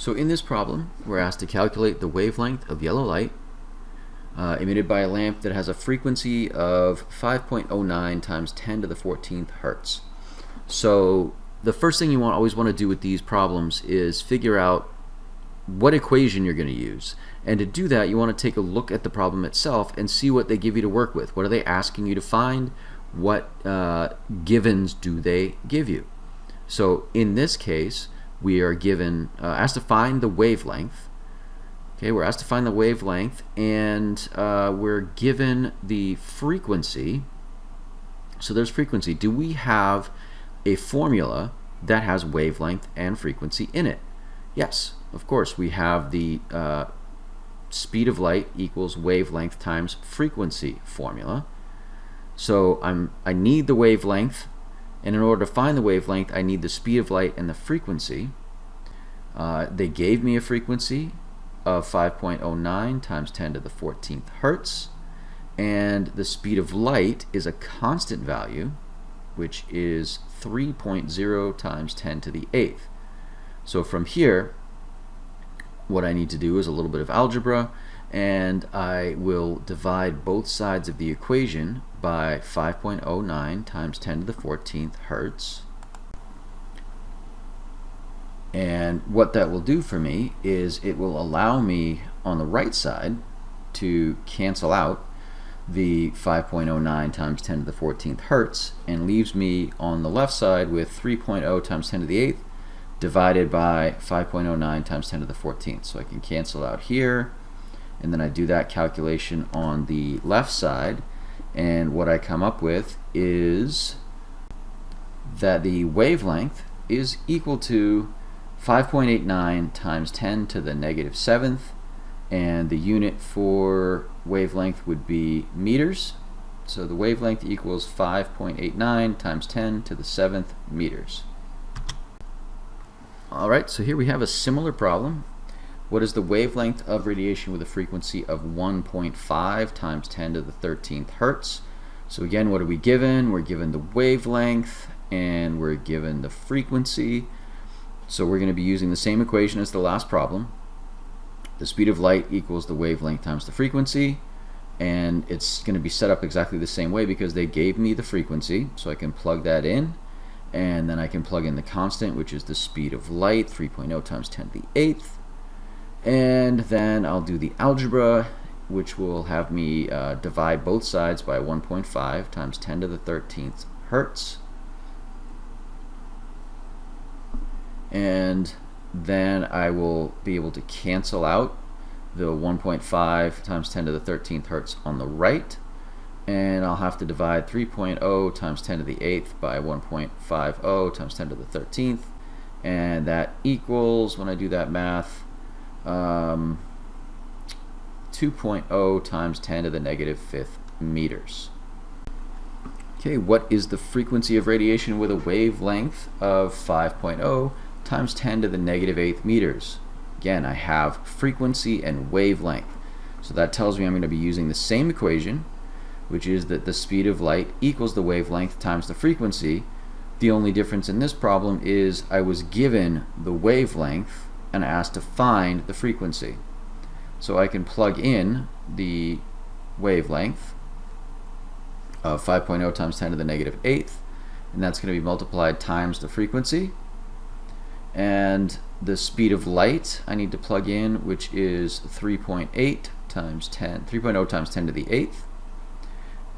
So in this problem, we're asked to calculate the wavelength of yellow light emitted by a lamp that has a frequency of 5.09 times 10 to the 14th hertz. So the first thing you always want to do with these problems is figure out what equation you're going to use. And to do that, you want to take a look at the problem itself and see what they give you to work with. What are they asking you to find? What givens do they give you? So in this case, we are given asked to find the wavelength. Okay, we're asked to find the wavelength, and we're given the frequency. So there's frequency. Do we have a formula that has wavelength and frequency in it? Yes, of course. We have the speed of light equals wavelength times frequency formula. So I need the wavelength, and in order to find the wavelength, I need the speed of light and the frequency. They gave me a frequency of 5.09 times 10 to the 14th hertz, and the speed of light is a constant value, which is 3.0 times 10 to the 8th. So from here, what I need to do is a little bit of algebra, and I will divide both sides of the equation by 5.09 times 10 to the 14th hertz. And what that will do for me is it will allow me on the right side to cancel out the 5.09 times 10 to the 14th hertz, and leaves me on the left side with 3.0 times 10 to the 8th divided by 5.09 times 10 to the 14th. So I can cancel out here, and then I do that calculation on the left side, and what I come up with is that the wavelength is equal to 5.89 times 10 to the negative 7th, and the unit for wavelength would be meters. So the wavelength equals 5.89 times 10 to the 7th meters. Alright, so here we have a similar problem. What is the wavelength of radiation with a frequency of 1.5 times 10 to the 13th hertz? So again, what are we given? We're given the wavelength and we're given the frequency. So we're going to be using the same equation as the last problem. The speed of light equals the wavelength times the frequency, and it's going to be set up exactly the same way because they gave me the frequency, so I can plug that in, and then I can plug in the constant, which is the speed of light, 3.0 times 10 to the 8th, and then I'll do the algebra, which will have me divide both sides by 1.5 times 10 to the 13th hertz. And then I will be able to cancel out the 1.5 times 10 to the 13th hertz on the right, and I'll have to divide 3.0 times 10 to the 8th by 1.50 times 10 to the 13th, and that equals, when I do that math, 2.0 times 10 to the negative 5th meters. Okay, what is the frequency of radiation with a wavelength of 5.0 times 10 to the negative 8th meters? Again, I have frequency and wavelength. So that tells me I'm going to be using the same equation, which is that the speed of light equals the wavelength times the frequency. The only difference in this problem is I was given the wavelength and asked to find the frequency. So I can plug in the wavelength of 5.0 times 10 to the negative 8th, and that's going to be multiplied times the frequency. And the speed of light I need to plug in, which is 3.0 times 10 to the 8th,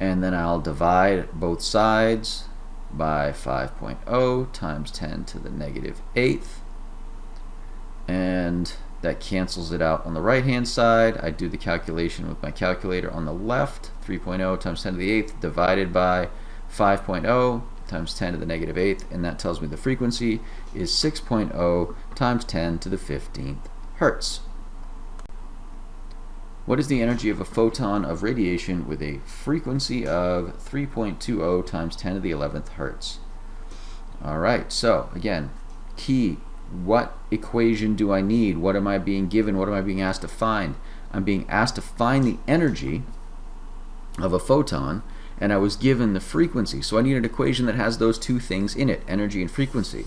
and then I'll divide both sides by 5.0 times 10 to the negative 8th, and that cancels it out on the right hand side. I do the calculation with my calculator on the left, 3.0 times 10 to the 8th divided by 5.0 times 10 to the negative 8th, and that tells me the frequency is 6.0 times 10 to the 15th hertz. What is the energy of a photon of radiation with a frequency of 3.20 times 10 to the 11th hertz? Alright, so again, key, what equation do I need? What am I being given? What am I being asked to find? I'm being asked to find the energy of a photon, and I was given the frequency. So I need an equation that has those two things in it, energy and frequency.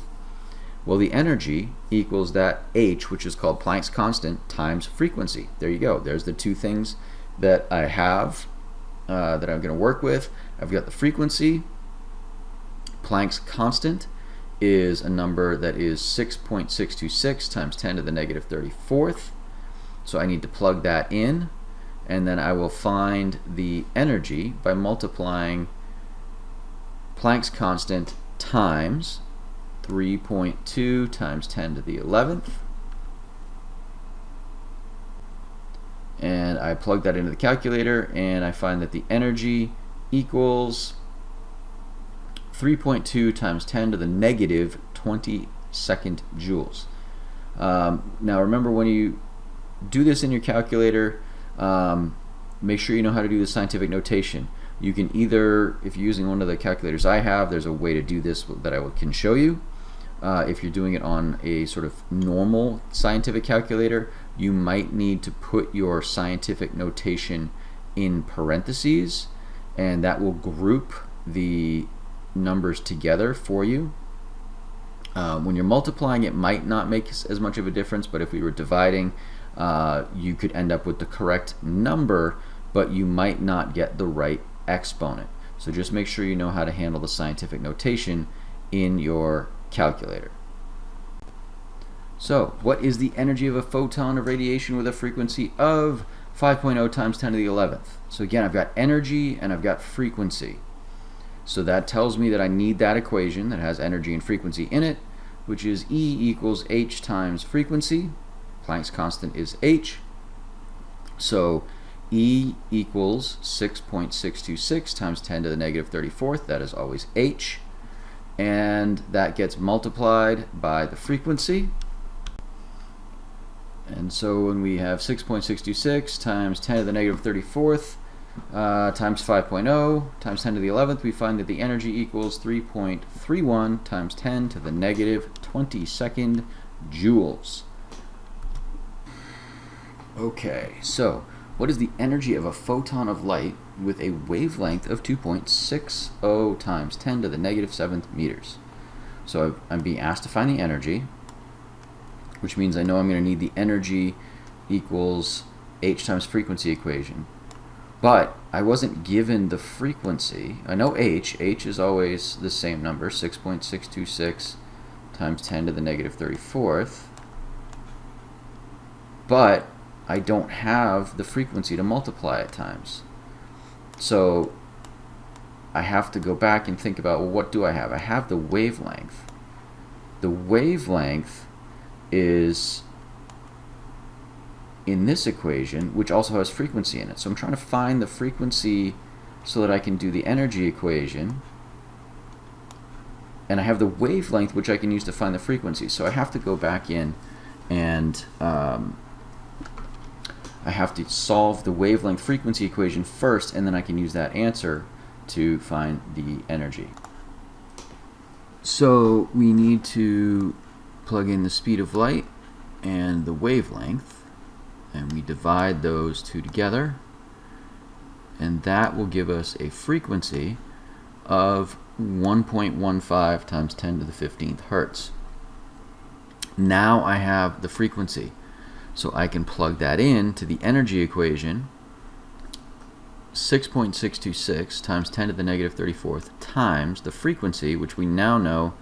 Well, the energy equals that h, which is called Planck's constant, times frequency. There you go. There's the two things that I have that I'm going to work with. I've got the frequency. Planck's constant is a number that is 6.626 times 10 to the negative 34th. So I need to plug that in, and then I will find the energy by multiplying Planck's constant times 3.2 times 10 to the 11th. And I plug that into the calculator, and I find that the energy equals 3.2 times 10 to the negative 22nd joules. Now remember, when you do this in your calculator, make sure you know how to do the scientific notation. You can either, if you're using one of the calculators I have, there's a way to do this that I can show you. If you're doing it on a sort of normal scientific calculator, you might need to put your scientific notation in parentheses, and that will group the numbers together for you. When you're multiplying, it might not make as much of a difference, but if we were dividing, you could end up with the correct number, but you might not get the right exponent. So just make sure you know how to handle the scientific notation in your calculator. So, what is the energy of a photon of radiation with a frequency of 5.0 times 10 to the 11th? So again, I've got energy and I've got frequency. So that tells me that I need that equation that has energy and frequency in it, which is E equals h times frequency. Planck's constant is h. So E equals 6.626 times 10 to the negative 34th. That is always h. And that gets multiplied by the frequency. And so when we have 6.626 times 10 to the negative 34th times 5.0 times 10 to the 11th, we find that the energy equals 3.31 times 10 to the negative 22nd joules. Okay, so what is the energy of a photon of light with a wavelength of 2.60 times 10 to the negative 7th meters? So I'm being asked to find the energy, which means I know I'm going to need the energy equals h times frequency equation. But I wasn't given the frequency. I know h is always the same number, 6.626 times 10 to the negative 34th. But I don't have the frequency to multiply it times. So I have to go back and think about, well, what do I have? I have the wavelength. The wavelength is in this equation, which also has frequency in it. So I'm trying to find the frequency so that I can do the energy equation. And I have the wavelength, which I can use to find the frequency. So I have to go back in and I have to solve the wavelength frequency equation first, and then I can use that answer to find the energy. So we need to plug in the speed of light and the wavelength, and we divide those two together, and that will give us a frequency of 1.15 times 10 to the 15th hertz. Now I have the frequency, so I can plug that in to the energy equation, 6.626 times 10 to the negative 34th times the frequency, which we now know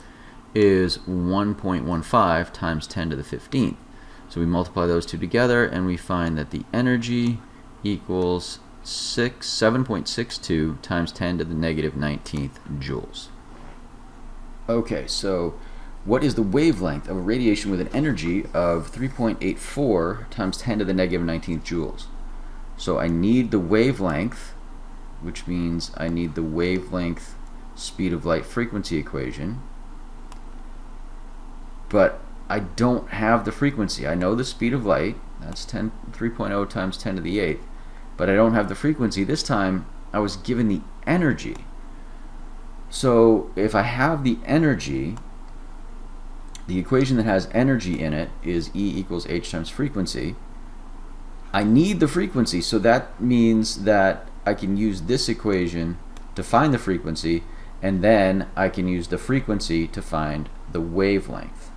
is 1.15 times 10 to the 15th. So we multiply those two together, and we find that the energy equals 7.62 times 10 to the negative 19th joules. Okay, so what is the wavelength of a radiation with an energy of 3.84 times 10 to the negative 19th joules? So I need the wavelength, which means I need the wavelength speed of light frequency equation, but I don't have the frequency. I know the speed of light, that's 3.0 times 10 to the 8th, but I don't have the frequency. This time I was given the energy. So if I have the energy, the equation that has energy in it is E equals h times frequency. I need the frequency, so that means that I can use this equation to find the frequency, and then I can use the frequency to find the wavelength.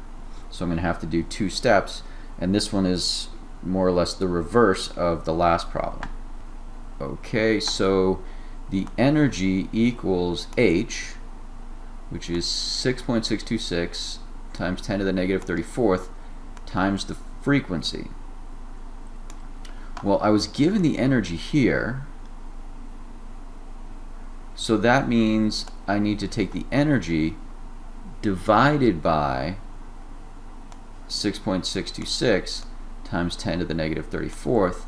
So I'm going to have to do 2 steps, and this one is more or less the reverse of the last problem. Okay, so the energy equals H, which is 6.626 times 10 to the negative 34th times the frequency. Well, I was given the energy here, so that means I need to take the energy divided by 6.626 times 10 to the negative 34th.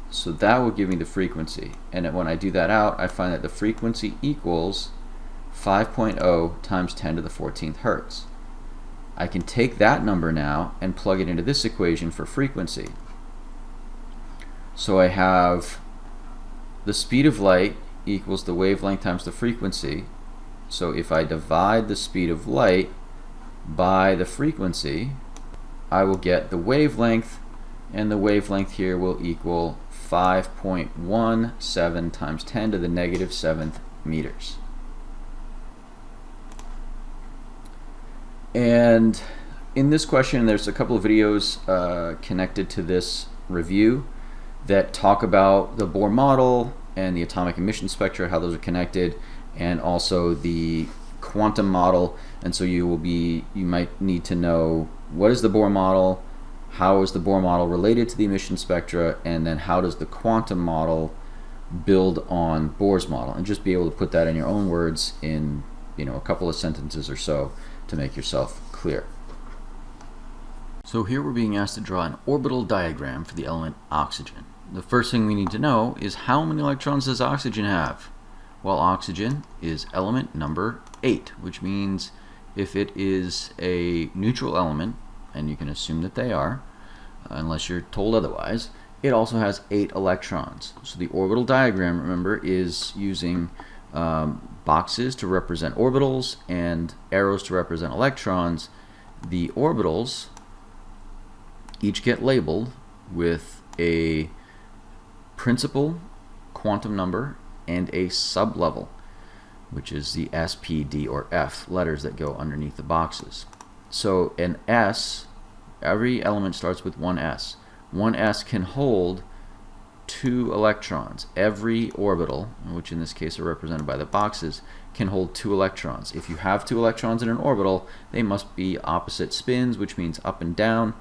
So that will give me the frequency. And when I do that out, I find that the frequency equals 5.0 times 10 to the 14th hertz. I can take that number now and plug it into this equation for frequency. So I have the speed of light equals the wavelength times the frequency. So if I divide the speed of light by the frequency, I will get the wavelength, and the wavelength here will equal 5.17 times 10 to the negative 7th meters. And in this question, there's a couple of videos connected to this review that talk about the Bohr model and the atomic emission spectra, how those are connected, and also the quantum model. And so you might need to know, what is the Bohr model, how is the Bohr model related to the emission spectra, and then how does the quantum model build on Bohr's model, and just be able to put that in your own words in a couple of sentences or so to make yourself clear. So here we're being asked to draw an orbital diagram for the element oxygen. The first thing we need to know is, how many electrons does oxygen have? Well, oxygen is element number 8, which means if it is a neutral element, and you can assume that they are, unless you're told otherwise, it also has 8 electrons. So the orbital diagram, remember, is using boxes to represent orbitals and arrows to represent electrons. The orbitals each get labeled with a principal quantum number and a sublevel, which is the S, P, D, or F letters that go underneath the boxes. So an S, every element starts with one S. One S can hold 2 electrons. Every orbital, which in this case are represented by the boxes, can hold 2 electrons. If you have 2 electrons in an orbital, they must be opposite spins, which means up and down.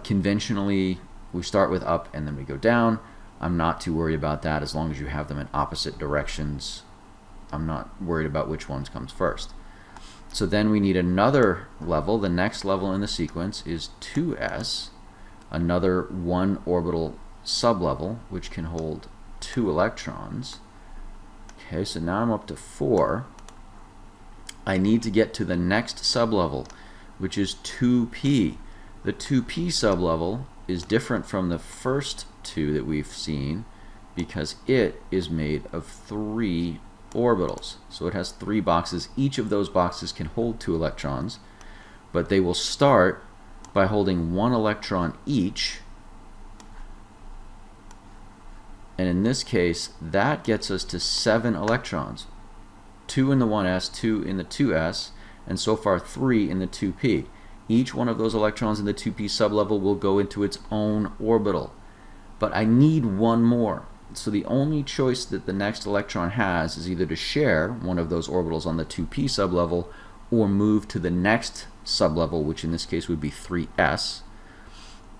Conventionally, we start with up and then we go down. I'm not too worried about that as long as you have them in opposite directions. I'm not worried about which ones comes first. So then we need another level. The next level in the sequence is 2s, another 1 orbital sublevel, which can hold 2 electrons. Okay, so now I'm up to 4. I need to get to the next sublevel, which is 2p. The 2p sublevel is different from the first 2 that we've seen because it is made of 3 orbitals. So it has 3 boxes. Each of those boxes can hold 2 electrons, but they will start by holding 1 electron each. And in this case, that gets us to 7 electrons. 2 in the 1s, 2 in the 2s, and so far 3 in the 2p. Each one of those electrons in the 2p sublevel will go into its own orbital. But I need 1 more. So the only choice that the next electron has is either to share one of those orbitals on the 2p sublevel or move to the next sublevel, which in this case would be 3s.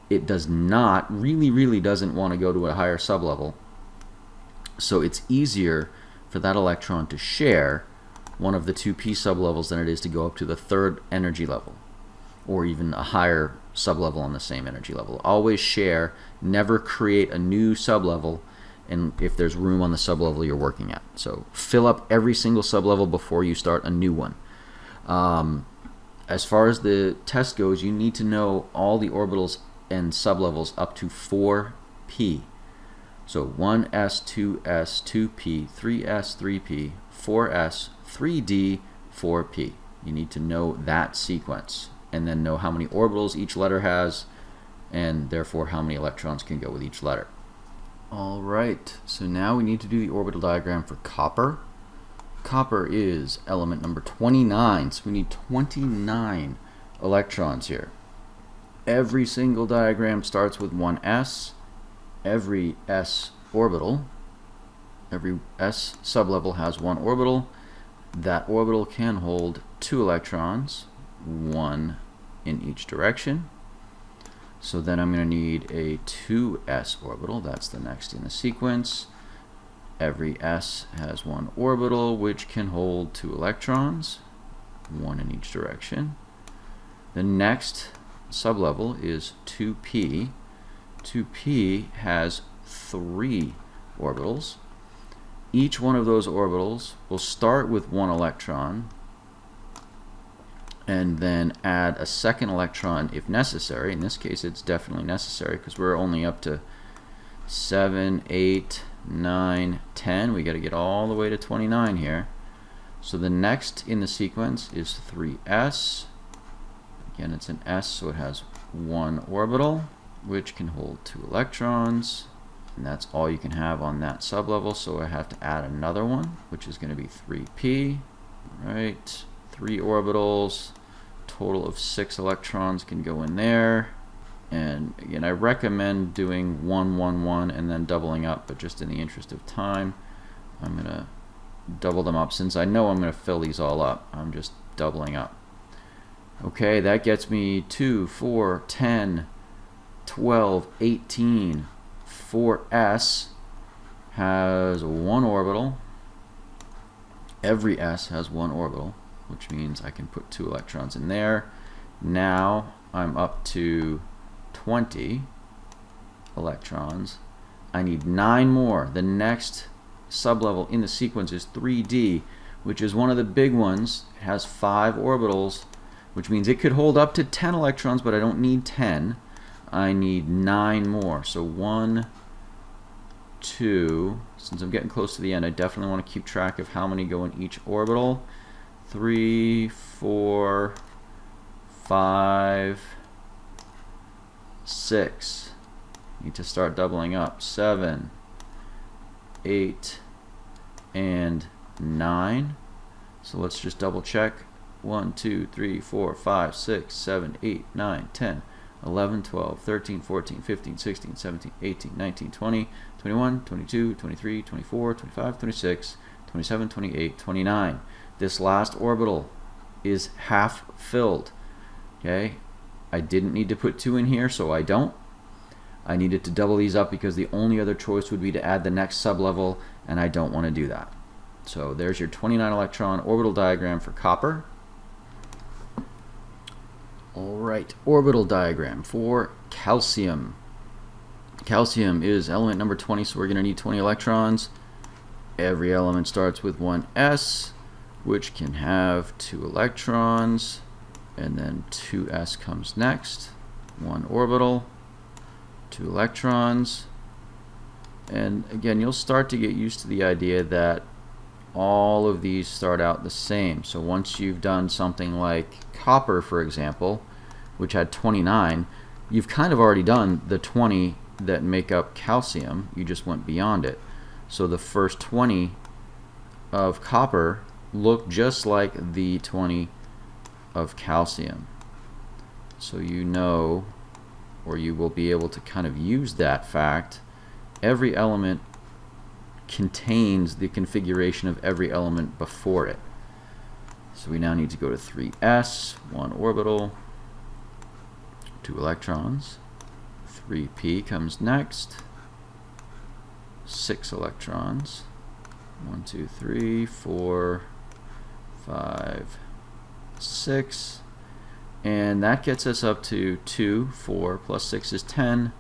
It does not, really doesn't want to go to a higher sublevel. So it's easier for that electron to share one of the 2p sublevels than it is to go up to the 3rd energy level, or even a higher sublevel on the same energy level. Always share, never create a new sublevel, and if there's room on the sublevel you're working at. So fill up every single sublevel before you start a new one. As far as the test goes, you need to know all the orbitals and sublevels up to 4p. So 1s, 2s, 2p, 3s, 3p, 4s, 3d, 4p. You need to know that sequence, and then know how many orbitals each letter has, and therefore how many electrons can go with each letter. Alright, so now we need to do the orbital diagram for copper. Copper is element number 29, so we need 29 electrons here. Every single diagram starts with one s. Every s orbital, every s sublevel has one orbital. That orbital can hold 2 electrons, 1 in each direction. So then I'm going to need a 2s orbital. That's the next in the sequence. Every s has one orbital which can hold 2 electrons, 1 in each direction. The next sublevel is 2p. 2p has 3 orbitals. Each one of those orbitals will start with 1 electron and then add a second electron if necessary. In this case, it's definitely necessary because we're only up to 7, 8, 9, 10. We got to get all the way to 29 here. So the next in the sequence is 3s. Again, it's an s, so it has 1 orbital, which can hold 2 electrons. And that's all you can have on that sublevel, so I have to add another one, which is going to be 3p. Right, 3 orbitals, total of 6 electrons can go in there. And again, I recommend doing 1, 1, 1 and then doubling up, but just in the interest of time, I'm going to double them up. Since I know I'm going to fill these all up, I'm just doubling up. Okay, that gets me 2, 4, 10, 12, 18. 4s has 1 orbital. Every s has 1 orbital, which means I can put 2 electrons in there. Now I'm up to 20 electrons. I need 9 more. The next sublevel in the sequence is 3d, which is one of the big ones. It has 5 orbitals, which means it could hold up to 10 electrons, but I don't need 10. I need 9 more. So 1, 2, since I'm getting close to the end, I definitely want to keep track of how many go in each orbital. 3, 4, 5, 6. Need to start doubling up. 7, 8, and 9. So let's just double check. 1, 2, 3, 4, 5, 6, 7, 8, 9, 10. 11, 12, 13, 14, 15, 16, 17, 18, 19, 20, 21, 22, 23, 24, 25, 26, 27, 28, 29. This last orbital is half filled. Okay, I didn't need to put 2 in here, so I don't. I needed to double these up because the only other choice would be to add the next sublevel, and I don't want to do that. So there's your 29 electron orbital diagram for copper. Alright, orbital diagram for calcium. Calcium is element number 20, so we're going to need 20 electrons. Every element starts with one s, which can have 2 electrons, and then 2s comes next. 1 orbital, 2 electrons. And again, you'll start to get used to the idea that all of these start out the same. So once you've done something like copper, for example, which had 29, you've kind of already done the 20 that make up calcium. You just went beyond it. So the first 20 of copper look just like the 20 of calcium. So you know, or you will be able to kind of use that fact. Every element contains the configuration of every element before it. So we now need to go to 3s, 1 orbital, 2 electrons. 3p comes next, 6 electrons. 1, 2, 3, 4, 5, 6. And that gets us up to 2, 4 plus 6 is 10.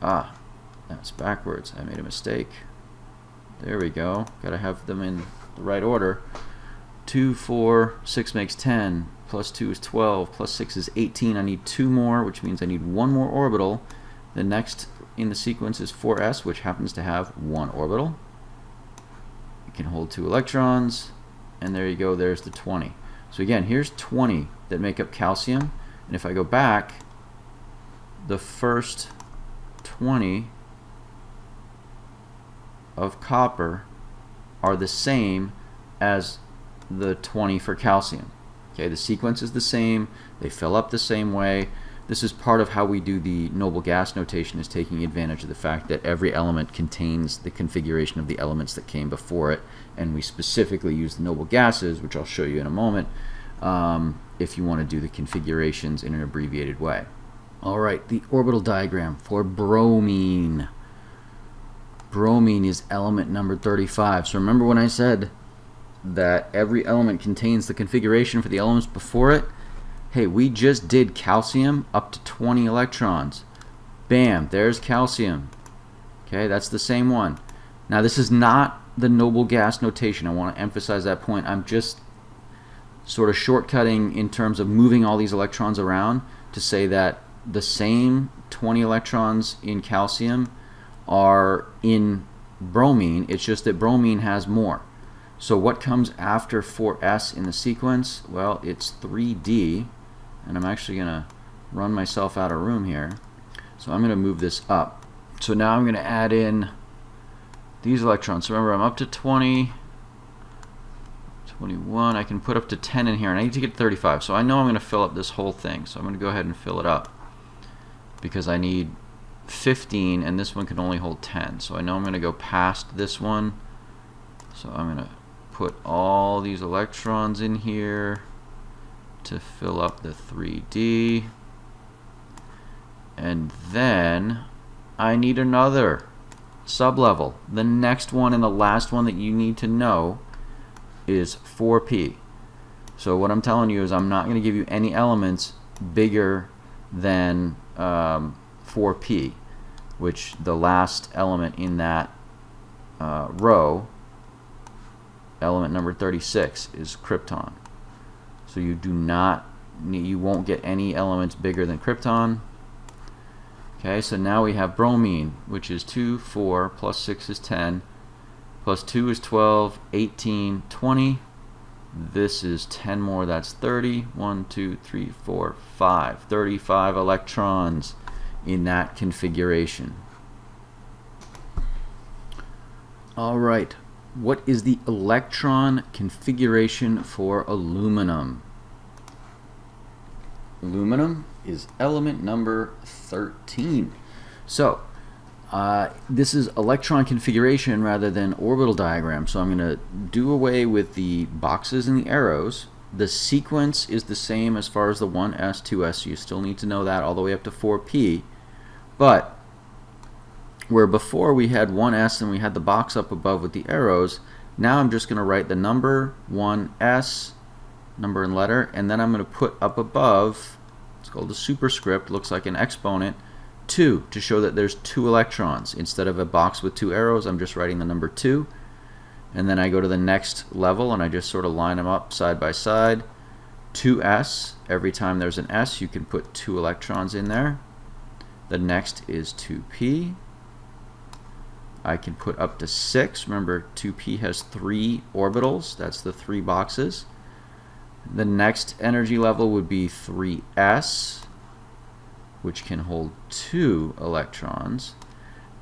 Ah, that's backwards. I made a mistake. There we go. Gotta have them in the right order. 2, 4, 6 makes 10. Plus 2 is 12. Plus 6 is 18. I need 2 more, which means I need 1 more orbital. The next in the sequence is 4s, which happens to have 1 orbital. It can hold 2 electrons. And there you go. There's the 20. So again, here's 20 that make up calcium. And if I go back, the first 20 of copper are the same as the 20 for calcium. Okay, the sequence is the same. They fill up the same way. This is part of how we do the noble gas notation, is taking advantage of the fact that every element contains the configuration of the elements that came before it, and we specifically use the noble gases, which I'll show you in a moment, if you want to do the configurations in an abbreviated way. Alright, the orbital diagram for bromine. Bromine is element number 35. So remember when I said that every element contains the configuration for the elements before it? Hey, we just did calcium up to 20 electrons. Bam, there's calcium. Okay, that's the same one. Now this is not the noble gas notation. I want to emphasize that point. I'm just sort of shortcutting in terms of moving all these electrons around to say that the same 20 electrons in calcium are in bromine. It's just that bromine has more. So what comes after 4s in the sequence? Well, it's 3d, and I'm actually going to run myself out of room here. So I'm going to move this up. So now I'm going to add in these electrons. So remember, I'm up to 20, 21. I can put up to 10 in here, and I need to get 35. So I know I'm going to fill up this whole thing. So I'm going to go ahead and fill it up because I need 15, and this one can only hold 10. So I know I'm going to go past this one. So I'm going to put all these electrons in here to fill up the 3D. And then I need another sublevel. The next one and the last one that you need to know is 4p. So what I'm telling you is I'm not going to give you any elements bigger than 4p, which the last element in that row, element number 36, is krypton. So you do not need, you won't get any elements bigger than krypton. Okay, so now we have bromine, which is 2, 4, plus 6 is 10, plus 2 is 12, 18, 20. This is 10 more, that's 30. 1, 2, 3, 4, 5. 35 electrons in that configuration. Alright, what is the electron configuration for aluminum? Aluminum is element number 13. So this is electron configuration rather than orbital diagram. So I'm going to do away with the boxes and the arrows. The sequence is the same as far as the 1s, 2s. So you still need to know that all the way up to 4p. But where before we had 1s and we had the box up above with the arrows, now I'm just going to write the number 1s, number and letter, and then I'm going to put up above, it's called a superscript, looks like an exponent, 2 to show that there's 2 electrons. Instead of a box with 2 arrows, I'm just writing the number 2. And then I go to the next level and I just sort of line them up side by side. 2s, every time there's an s, you can put 2 electrons in there. The next is 2p. I can put up to 6. Remember, 2p has 3 orbitals. That's the 3 boxes. The next energy level would be 3s, which can hold 2 electrons.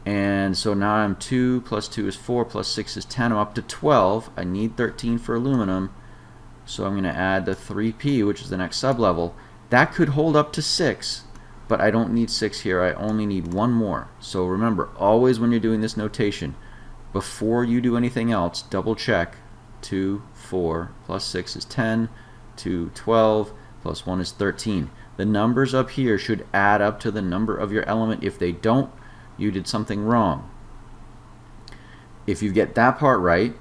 And so now I'm 2 plus 2 is 4 plus 6 is 10. I'm up to 12. I need 13 for aluminum. So I'm going to add the 3p, which is the next sublevel. That could hold up to 6, but I don't need 6 here. I only need 1 more. So remember, always when you're doing this notation, before you do anything else, double check. 2, 4 plus 6 is 10. 2, 12 plus 1 is 13. The numbers up here should add up to the number of your element. If they don't, you did something wrong. If you get that part right,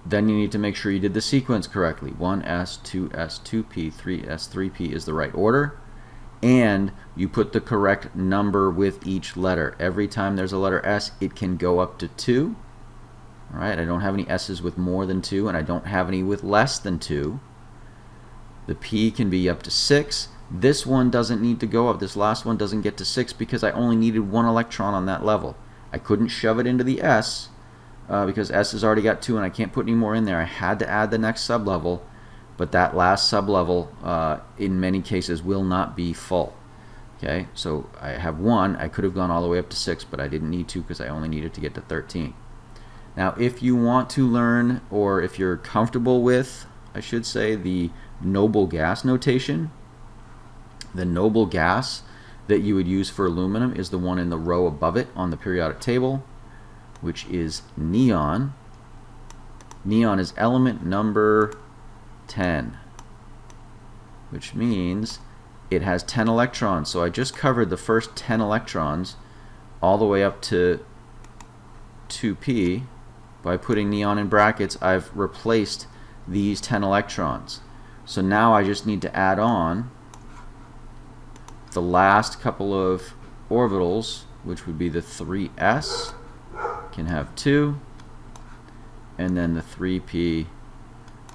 then you need to make sure you did the sequence correctly. 1s, 2s, 2p, 3s, 3p is the right order. And you put the correct number with each letter. Every time there's a letter S, it can go up to 2. All right, I don't have any S's with more than 2, and I don't have any with less than 2. The P can be up to 6. This one doesn't need to go up. This last one doesn't get to 6 because I only needed 1 electron on that level. I couldn't shove it into the S because S has already got 2 and I can't put any more in there. I had to add the next sublevel, but that last sublevel in many cases will not be full. Okay, so I have 1. I could have gone all the way up to 6, but I didn't need to because I only needed to get to 13. Now if you want to learn, or if you're comfortable with, I should say, the noble gas notation, The noble gas that you would use for aluminum is the one in the row above it on the periodic table, which is neon. Neon is element number 10, which means it has 10 electrons. So I just covered the first 10 electrons all the way up to 2p. By putting neon in brackets, I've replaced these 10 electrons. So now I just need to add on the last couple of orbitals, which would be the 3s, can have 2, and then the 3p,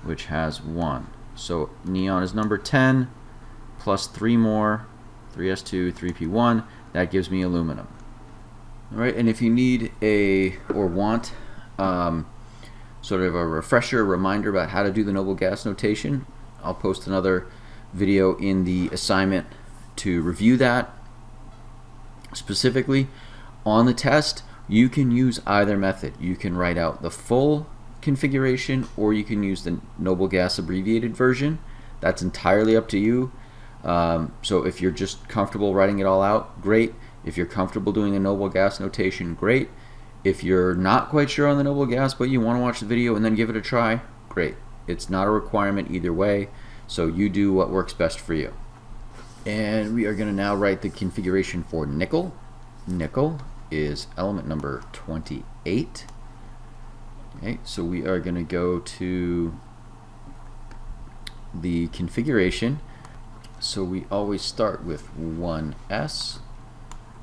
which has 1. So neon is number 10, plus 3 more, 3s2, 3p1, that gives me aluminum. Alright, and if you need or want sort of a refresher, reminder about how to do the noble gas notation, I'll post another video in the assignment to review that. Specifically, on the test, you can use either method. You can write out the full configuration, or you can use the noble gas abbreviated version. That's entirely up to you. So if you're just comfortable writing it all out, great. If you're comfortable doing the noble gas notation, great. If you're not quite sure on the noble gas, but you want to watch the video and then give it a try, great. It's not a requirement either way, so you do what works best for you. And we are going to now write the configuration for nickel. Nickel is element number 28. Okay, so we are going to go to the configuration. So we always start with 1s.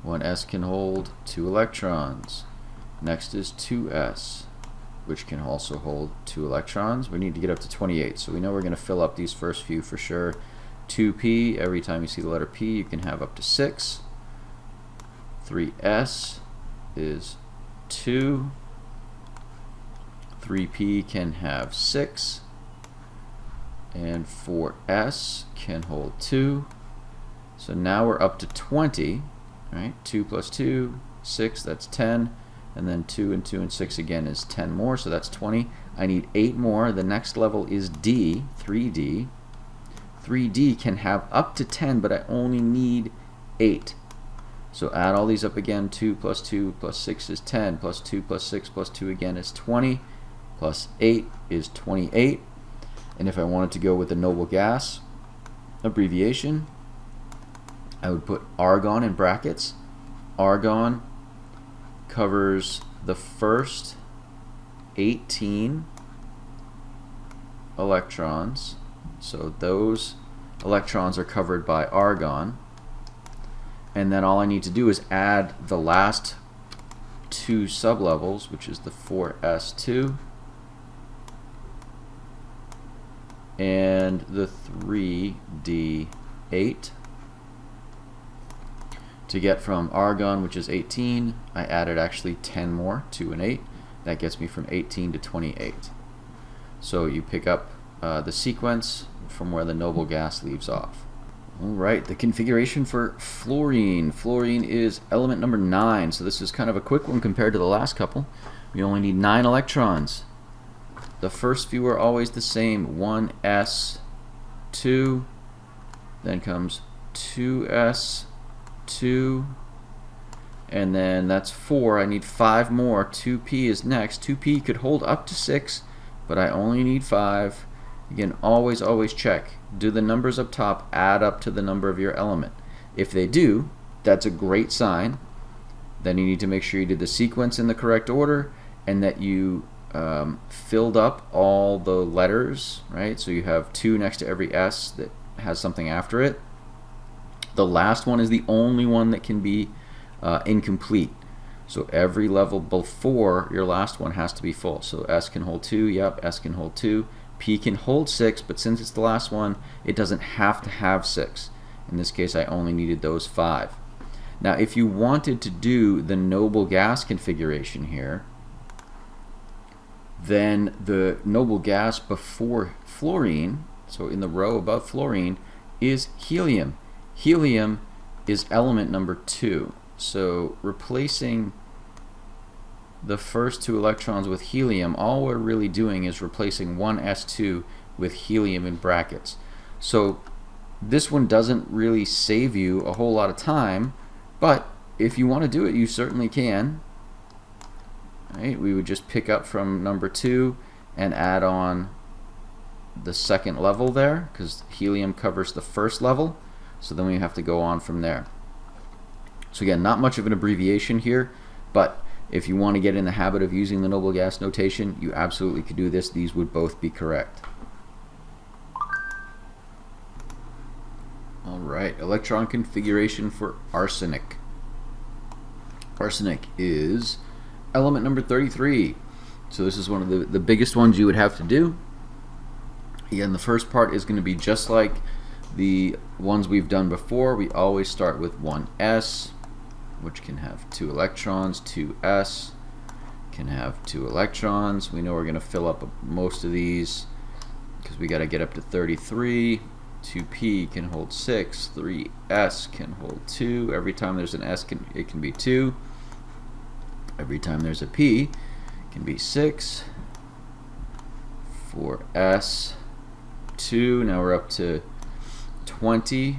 1s can hold 2 electrons. Next is 2s, which can also hold 2 electrons. We need to get up to 28, so we know we're going to fill up these first few for sure. 2p, every time you see the letter p, you can have up to 6. 3s is 2. 3p can have 6. And 4s can hold 2. So now we're up to 20. Right? 2 plus 2, 6, that's 10. And then 2 and 2 and 6 again is 10 more, so that's 20. I need 8 more. The next level is D, 3D. 3D can have up to 10, but I only need 8. So add all these up again. 2 plus 2 plus 6 is 10, plus 2 plus 6 plus 2 again is 20, plus 8 is 28. And if I wanted to go with the noble gas abbreviation, I would put argon in brackets. Argon covers the first 18 electrons. So those electrons are covered by argon. And then all I need to do is add the last 2 sublevels, which is the 4s2 and the 3d8. To get from argon, which is 18, I added actually 10 more, 2 and 8. That gets me from 18 to 28. So you pick up the sequence from where the noble gas leaves off. Alright, the configuration for fluorine. Fluorine is element number 9, so this is kind of a quick one compared to the last couple. We only need 9 electrons. The first few are always the same. 1s, 2, then comes 2s, 2, and then that's 4. I need 5 more. 2p is next. 2p could hold up to 6, but I only need 5. Again, always check. Do the numbers up top add up to the number of your element? If they do, that's a great sign. Then you need to make sure you did the sequence in the correct order and that you filled up all the letters, right? So you have 2 next to every s that has something after it. The last one is the only one that can be incomplete. So every level before your last one has to be full. So S can hold 2, yep, S can hold 2. P can hold 6, but since it's the last one, it doesn't have to have 6. In this case, I only needed those 5. Now, if you wanted to do the noble gas configuration here, then the noble gas before fluorine, so in the row above fluorine, is helium. Helium is element number 2. So replacing the first 2 electrons with helium, all we're really doing is replacing 1s2 with helium in brackets. So This one doesn't really save you a whole lot of time, but if you want to do it, you certainly can. Right? We would just pick up from number 2 and add on the second level there, because helium covers the first level, so then we have to go on from there. So again, not much of an abbreviation here, but if you want to get in the habit of using the noble gas notation, you absolutely could do this. These would both be correct. Alright, electron configuration for arsenic. Arsenic is element number 33. So this is one of the biggest ones you would have to do. Again, the first part is going to be just like the ones we've done before. We always start with 1s, which can have 2 electrons. 2s can have 2 electrons. We know we're going to fill up most of these because we got to get up to 33. 2p can hold 6. 3s can hold 2. Every time there's an s, it can be 2. Every time there's a p, it can be 6. 4s, 2. Now we're up to 20.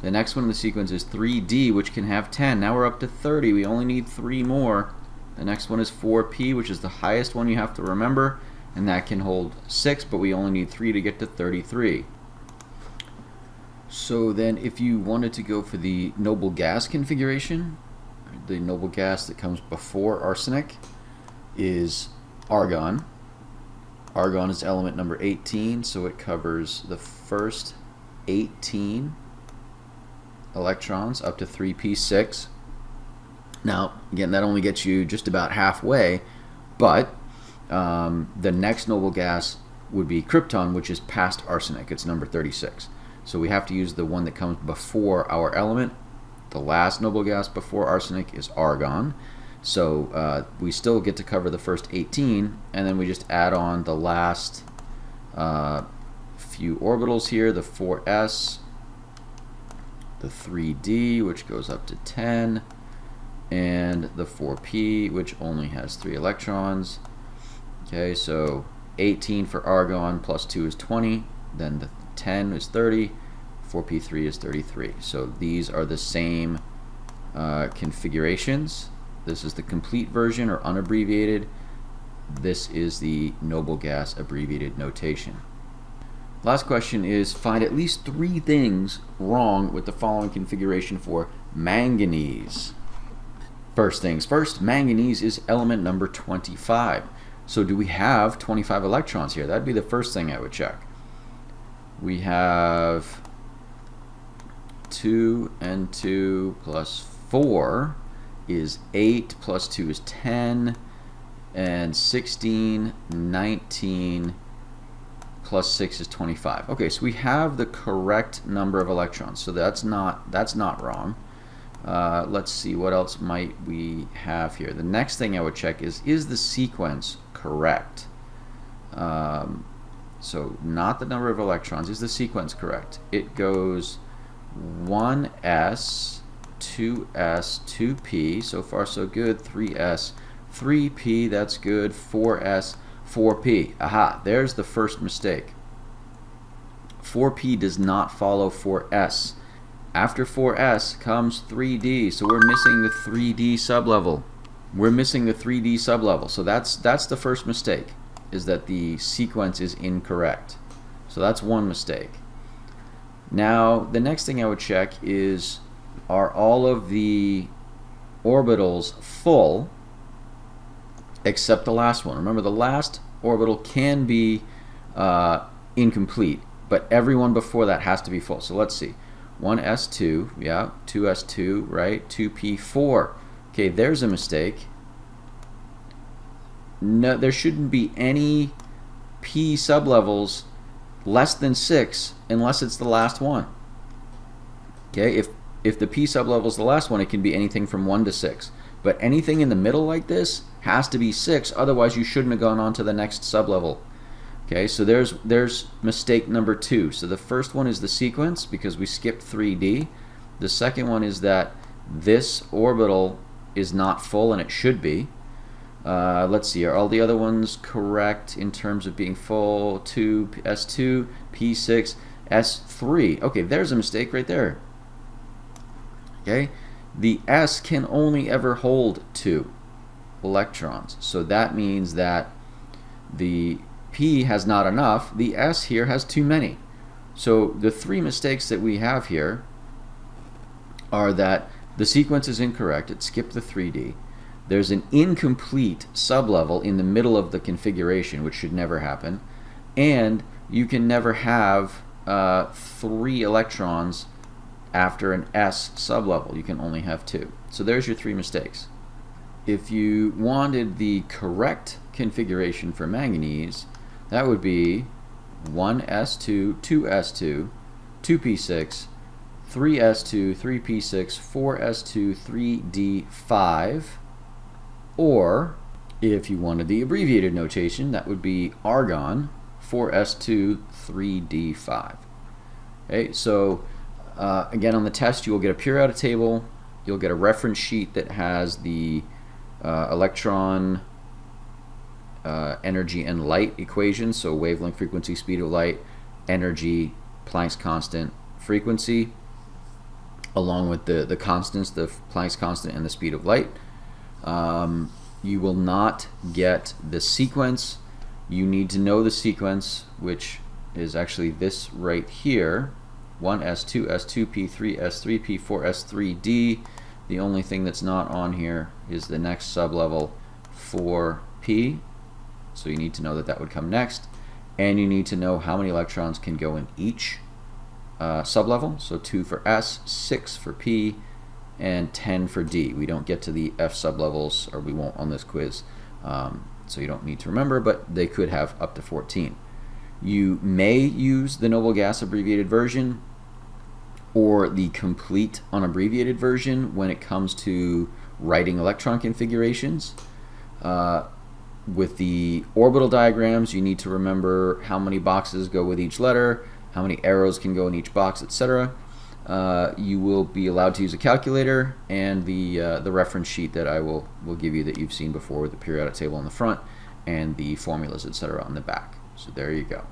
The next one in the sequence is 3d, which can have 10. Now we're up to 30. We only need 3 more. The next one is 4p, which is the highest one you have to remember, and that can hold 6, but we only need 3 to get to 33. So then if you wanted to go for the noble gas configuration, the noble gas that comes before arsenic is argon. Argon is element number 18, so it covers the first 18 electrons up to 3p6. Now, again, that only gets you just about halfway, but the next noble gas would be krypton, which is past arsenic. It's number 36. So we have to use the one that comes before our element. The last noble gas before arsenic is argon. So we still get to cover the first 18, and then we just add on the last few orbitals here, the 4s, the 3d, which goes up to 10, and the 4p, which only has 3 electrons. Okay, so 18 for argon plus 2 is 20, then the 10 is 30, 4p3 is 33. So these are the same configurations. This is the complete version or unabbreviated. This is the noble gas abbreviated notation. Last question is, find at least 3 things wrong with the following configuration for manganese. First things first, manganese is element number 25. So do we have 25 electrons here? That'd be the first thing I would check. We have 2 and 2 plus 4 is 8, plus 2 is 10, and 16, 19, plus 6 is 25. Okay, so we have the correct number of electrons, so that's not wrong. Let's see, what else might we have here? The next thing I would check is the sequence correct? So not the number of electrons. Is the sequence correct? It goes 1s, 2s, 2p. So far so good. 3s, 3p. That's good. 4s, 4p. Aha, there's the first mistake. 4p does not follow 4s. After 4s comes 3d. So we're missing the 3d sublevel. We're missing the 3d sublevel. So that's the first mistake, is that the sequence is incorrect. So that's one mistake. Now, the next thing I would check is, are all of the orbitals full except the last one? Remember, the last orbital can be incomplete, but everyone before that has to be full. So let's see. 1s2, yeah, 2s2, right? 2p4. Okay, there's a mistake. No, there shouldn't be any p sublevels less than 6 unless it's the last one. Okay, if the p sublevel is the last one, it can be anything from 1 to 6. But anything in the middle like this has to be 6, otherwise you shouldn't have gone on to the next sublevel. Okay, so there's mistake number 2. So the first one is the sequence, because we skipped 3d. The second one is that this orbital is not full, and it should be. Let's see, are all the other ones correct in terms of being full? 2, S2, P6. S3. Okay, there's a mistake right there. Okay, the S can only ever hold 2 electrons. So that means that the P has not enough. The S here has too many. So the 3 mistakes that we have here are that the sequence is incorrect. It skipped the 3D. There's an incomplete sublevel in the middle of the configuration, which should never happen. And you can never have 3 electrons after an S sublevel. You can only have 2. So there's your 3 mistakes. If you wanted the correct configuration for manganese, that would be 1s2, 2s2, 2p6, 3s2, 3p6, 4s2, 3d5, or if you wanted the abbreviated notation, that would be argon, 4s2, 3d5. Okay, so again, on the test, you will get a periodic table. You'll get a reference sheet that has the electron, energy, and light equations. So wavelength, frequency, speed of light, energy, Planck's constant, frequency, along with the constants, the Planck's constant and the speed of light. You will not get the sequence. You need to know the sequence, which is actually this right here. 1s2, s2p, 3s3, p4, s3d. The only thing that's not on here is the next sublevel 4p. So you need to know that that would come next. And you need to know how many electrons can go in each sublevel. So 2 for S, 6 for P, and 10 for D. We don't get to the F sublevels, or we won't on this quiz. So you don't need to remember, but they could have up to 14. You may use the noble gas abbreviated version or the complete unabbreviated version when it comes to writing electron configurations. With the orbital diagrams, you need to remember how many boxes go with each letter, how many arrows can go in each box, etc. You will be allowed to use a calculator and the reference sheet that I will give you that you've seen before with the periodic table on the front and the formulas, etc. on the back. So there you go.